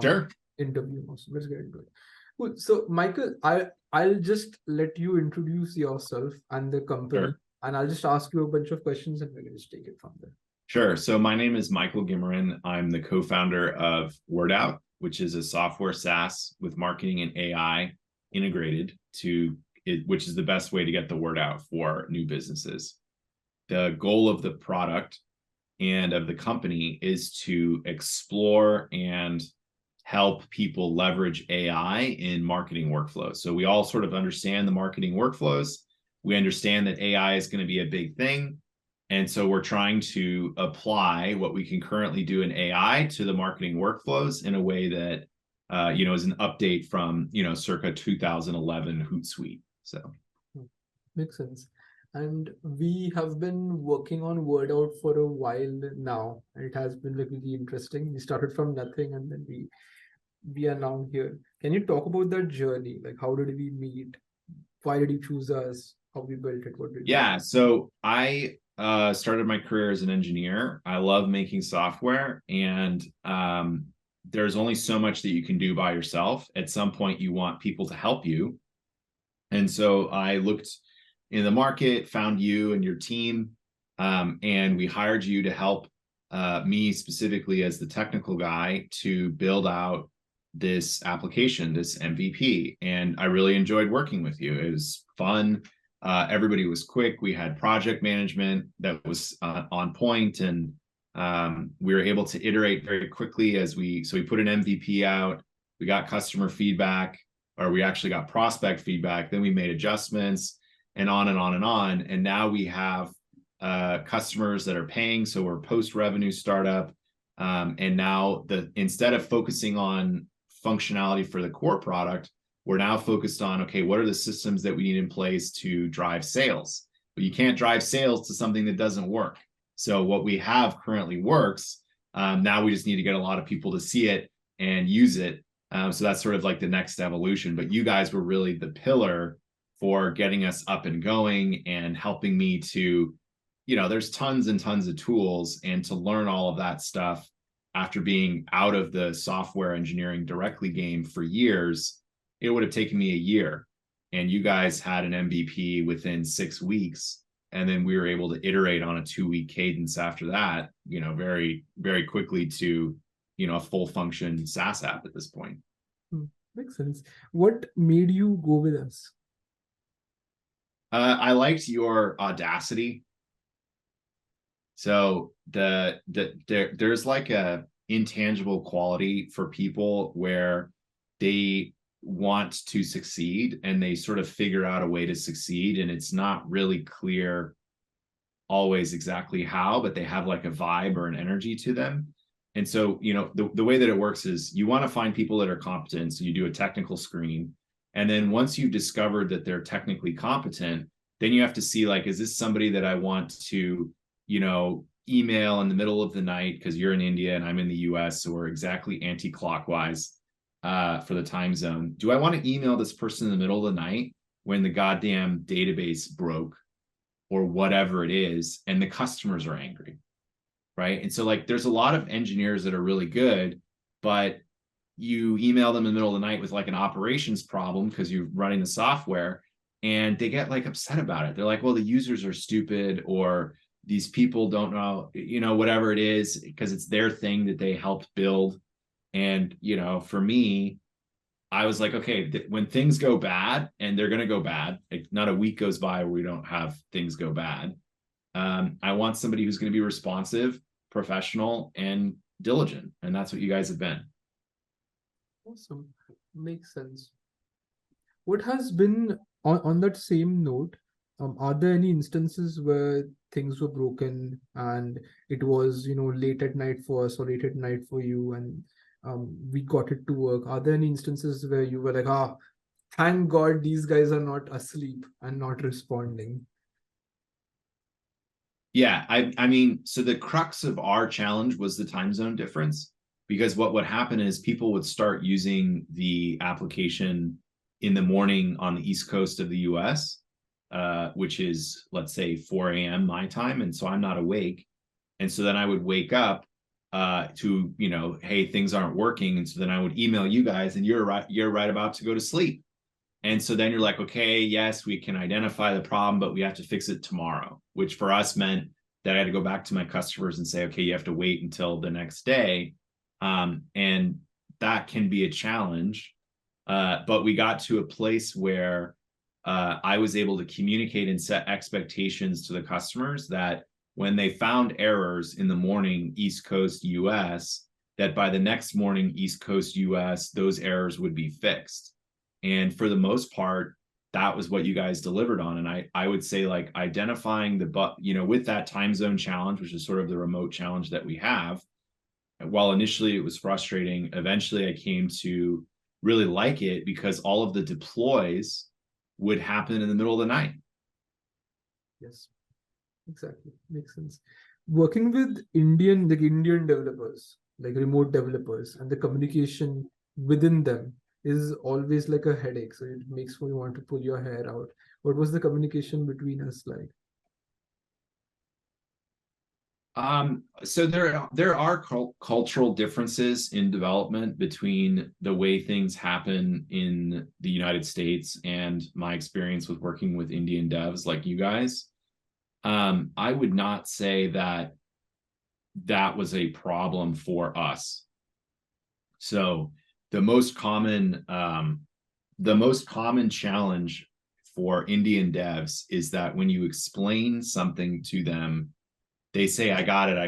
Sure. interview. So let's get into it. Cool. So Michael, I'll just let you introduce yourself and the company, Sure. and I'll just ask you a bunch of questions, and we can just take it from there. Sure. So my name is Michael Guimarin. I'm the co-founder of WordOut, which is a software SaaS with marketing and AI integrated to it, which is the best way to get the word out for new businesses. The goal of the product and of the company is to explore and help people leverage AI in marketing workflows. So we all sort of understand the marketing workflows. We understand that AI is going to be a big thing. And so we're trying to apply what we can currently do in AI to the marketing workflows in a way that, is an update from, circa 2011 Hootsuite. So Makes sense. And we have been working on WordOut for a while now. It has been like really interesting. We started from nothing, and then we are now here. Can you talk about that journey? Like, how did we meet? Why did you choose us? How we built it? What did we yeah, so I started my career as an engineer. I love making software, and there's only so much that you can do by yourself. At some point, you want people to help you. And so I looked in the market, found you and your team, and we hired you to help me specifically as the technical guy to build out this application, this MVP. And I really enjoyed working with you. It was fun. Everybody was quick. We had project management that was on point, and we were able to iterate very quickly so we put an MVP out. We got customer feedback, or we actually got prospect feedback. Then we made adjustments, and on and on and on. And now we have customers that are paying. So we're post-revenue startup. And now instead of focusing on functionality for the core product, we're now focused on, okay, what are the systems that we need in place to drive sales? But you can't drive sales to something that doesn't work. So what we have currently works. Now we just need to get a lot of people to see it and use it. So that's sort of like the next evolution. But you guys were really the pillar for getting us up and going and helping me to, there's tons and tons of tools, and to learn all of that stuff after being out of the software engineering directly game for years, it would have taken me a year. And you guys had an MVP within 6 weeks. And then we were able to iterate on a 2-week cadence after that, very, very quickly to, a full function SaaS app at this point. Makes sense. What made you go with us? I liked your audacity. So there's like a intangible quality for people where they want to succeed and they sort of figure out a way to succeed, and it's not really clear always exactly how, but they have like a vibe or an energy to them. And so, the way that it works is you want to find people that are competent. So you do a technical screen. And then once you've discovered that they're technically competent, then you have to see, like, is this somebody that I want to, email in the middle of the night because you're in India and I'm in the US, so we're exactly anti-clockwise for the time zone. Do I want to email this person in the middle of the night when the goddamn database broke or whatever it is, and the customers are angry? Right. And so, like, there's a lot of engineers that are really good, but you email them in the middle of the night with like an operations problem because you're running the software, and they get like upset about it. They're like, well, the users are stupid, or these people don't know, whatever it is, because it's their thing that they helped build. And, for me, I was like, okay, when things go bad, and they're going to go bad, like not a week goes by where we don't have things go bad. I want somebody who's going to be responsive, professional, and diligent. And that's what you guys have been. Awesome. Makes sense. What has been on that same note, are there any instances where things were broken and it was, late at night for us or late at night for you, and we got it to work? Are there any instances where you were like, thank God these guys are not asleep and not responding? Yeah, I mean, so the crux of our challenge was the time zone difference, because what would happen is people would start using the application in the morning on the East Coast of the US, which is, let's say, 4 a.m. my time. And so I'm not awake. And so then I would wake up to, hey, things aren't working. And so then I would email you guys and you're right about to go to sleep. And so then you're like, okay, yes, we can identify the problem, but we have to fix it tomorrow, which for us meant that I had to go back to my customers and say, okay, you have to wait until the next day. And that can be a challenge. But we got to a place where I was able to communicate and set expectations to the customers that when they found errors in the morning, East Coast US, that by the next morning, East Coast US, those errors would be fixed. And for the most part, that was what you guys delivered on. And I would say, like, identifying with that time zone challenge, which is sort of the remote challenge that we have, while initially it was frustrating, eventually I came to really like it because all of the deploys would happen in the middle of the night. Yes, exactly. Makes sense. Working with Indian developers, like remote developers, and the communication within them is always like a headache. So it makes me want to pull your hair out. What was the communication between us like? So there are cultural differences in development between the way things happen in the United States and my experience with working with Indian devs like you guys. I would not say that was a problem for us. So the most common challenge for Indian devs is that when you explain something to them, they say, I got it.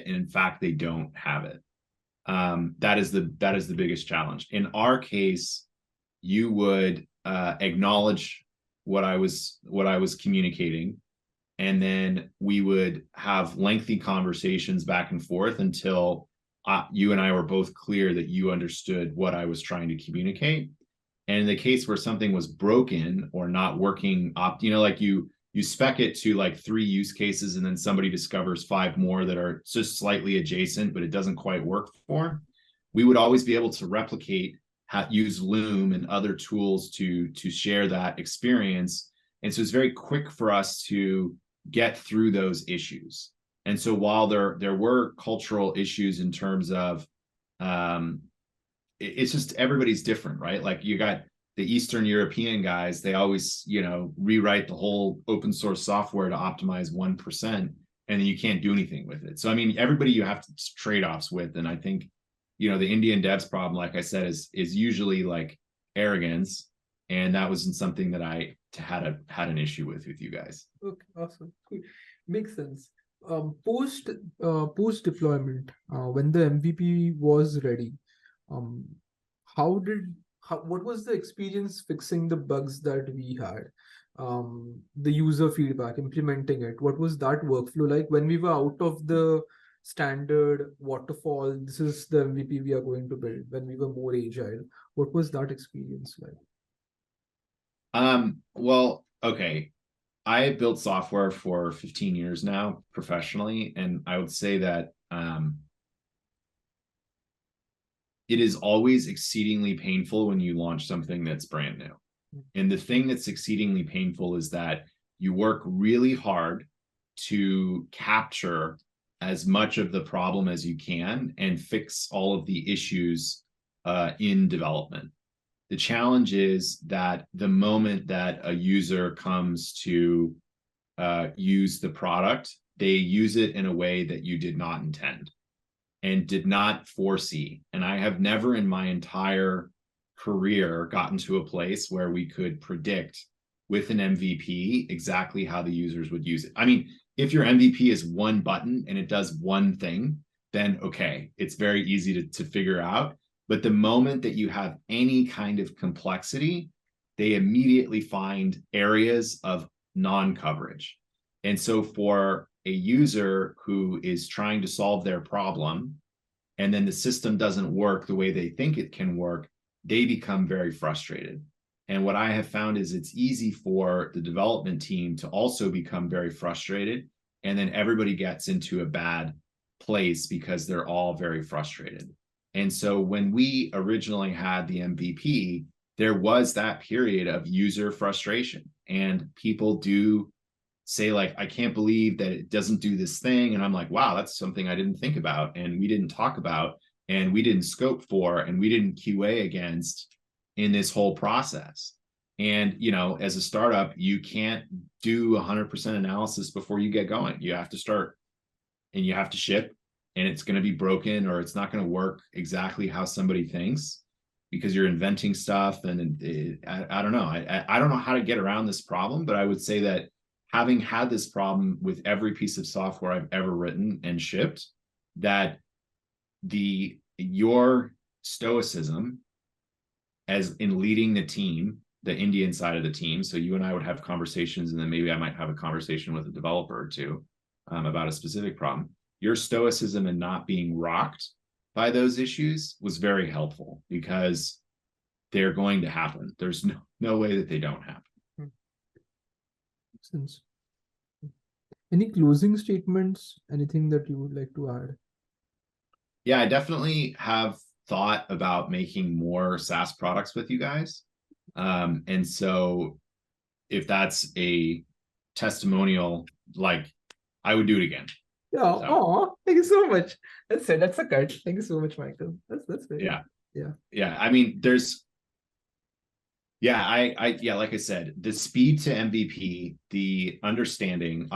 And in fact, they don't have it. That is the biggest challenge. In our case, you would acknowledge what I was communicating, and then we would have lengthy conversations back and forth until you and I were both clear that you understood what I was trying to communicate. And in the case where something was broken or not working, like you spec it to like 3 use cases and then somebody discovers 5 more that are just slightly adjacent, but it doesn't quite work for, we would always be able to replicate, use Loom and other tools to share that experience. And so it's very quick for us to get through those issues. And so while there were cultural issues in terms of, it's just everybody's different, right? Like you got the Eastern European guys, they always, rewrite the whole open source software to optimize 1%, and then you can't do anything with it. So, I mean, everybody you have to trade-offs with. And I think, the Indian devs problem, like I said, is usually like arrogance. And that wasn't something that I had an issue with you guys. Okay, awesome. Cool. Makes sense. Post deployment, when the MVP was ready, um, what was the experience fixing the bugs that we had? The user feedback, implementing it. What was that workflow like when we were out of the standard waterfall? This is the MVP we are going to build. When we were more agile, what was that experience like? Well, okay. I have built software for 15 years now professionally, and I would say that it is always exceedingly painful when you launch something that's brand new. And the thing that's exceedingly painful is that you work really hard to capture as much of the problem as you can and fix all of the issues in development. The challenge is that the moment that a user comes to use the product, they use it in a way that you did not intend and did not foresee. And I have never in my entire career gotten to a place where we could predict with an MVP exactly how the users would use it. I mean, if your MVP is one button and it does one thing, then okay, it's very easy to figure out. But the moment that you have any kind of complexity, they immediately find areas of non-coverage. And so for a user who is trying to solve their problem, and then the system doesn't work the way they think it can work, they become very frustrated. And what I have found is it's easy for the development team to also become very frustrated. And then everybody gets into a bad place because they're all very frustrated. And so when we originally had the MVP, there was that period of user frustration, and people do say like, I can't believe that it doesn't do this thing. And I'm like, wow, that's something I didn't think about, and we didn't talk about, and we didn't scope for, and we didn't QA against in this whole process. And, you know, as a startup, you can't do 100% analysis before you get going. You have to start and you have to ship, and it's going to be broken, or it's not going to work exactly how somebody thinks, because you're inventing stuff. And I don't know. I don't know how to get around this problem, but I would say that having had this problem with every piece of software I've ever written and shipped, that your stoicism as in leading the team, the Indian side of the team. So you and I would have conversations, and then maybe I might have a conversation with a developer or two about a specific problem. Your stoicism and not being rocked by those issues was very helpful, because they're going to happen. There's no way that they don't happen. Makes sense. Any closing statements? Anything that you would like to add? Yeah, I definitely have thought about making more SaaS products with you guys. And so if that's a testimonial, like, I would do it again. Yeah. So, Oh, thank you so much. That's it. That's a cut. Thank you so much, Michael. That's very yeah. Yeah. Yeah. I mean, like I said, the speed to MVP, the understanding,